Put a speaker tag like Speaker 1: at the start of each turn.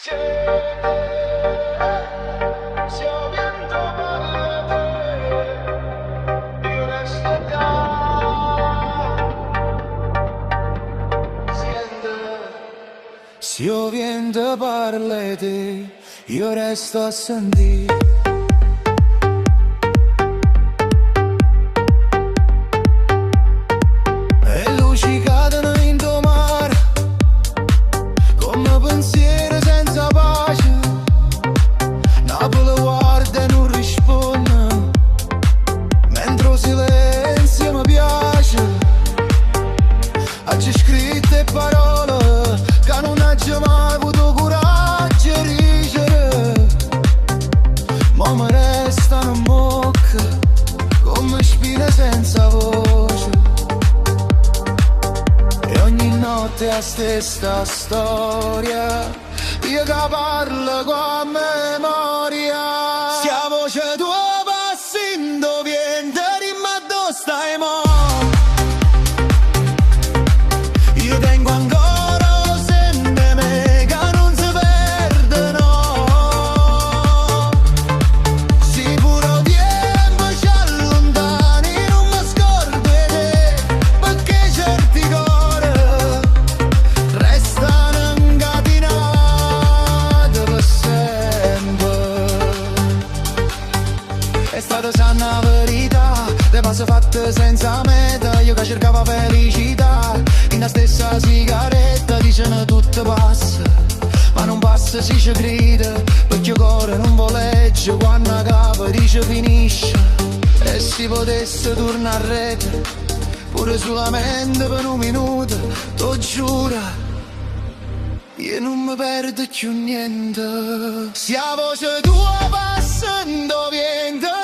Speaker 1: Se ho vinto per io resto qua. Se io viento parli te, io resto a sentire. E luci cadono in tuo mare, come pensieri senza pace. Napoli guarda e non risponde, mentre il silenzio mi piace. Oggi scritte parole che non ho mai avuto coraggio di leggere, ma mi restano in bocca come spine senza voce. E ogni notte è la stessa storia, io che parlo con memoria. Se la voce tua passa in dovente, dimmi dove stai mo'. Io tengo ancora sempre me che non si perde, no. Se pure il tempo ci allontani, non mi scordo di te, perché certi cuori restano incatenati per sempre. È stata sana verità, le passe fatte senza meta, io che cercavo felicità in la stessa sigaretta. Dicono tutto passa, ma non passa si ci crede, perché il cuore non voleggia quando a capo dice finisce. E si potesse tornare a rete, pure solamente per un minuto, t'ho giuro, io non mi perdo più niente. Se la voce tua passa in dovente,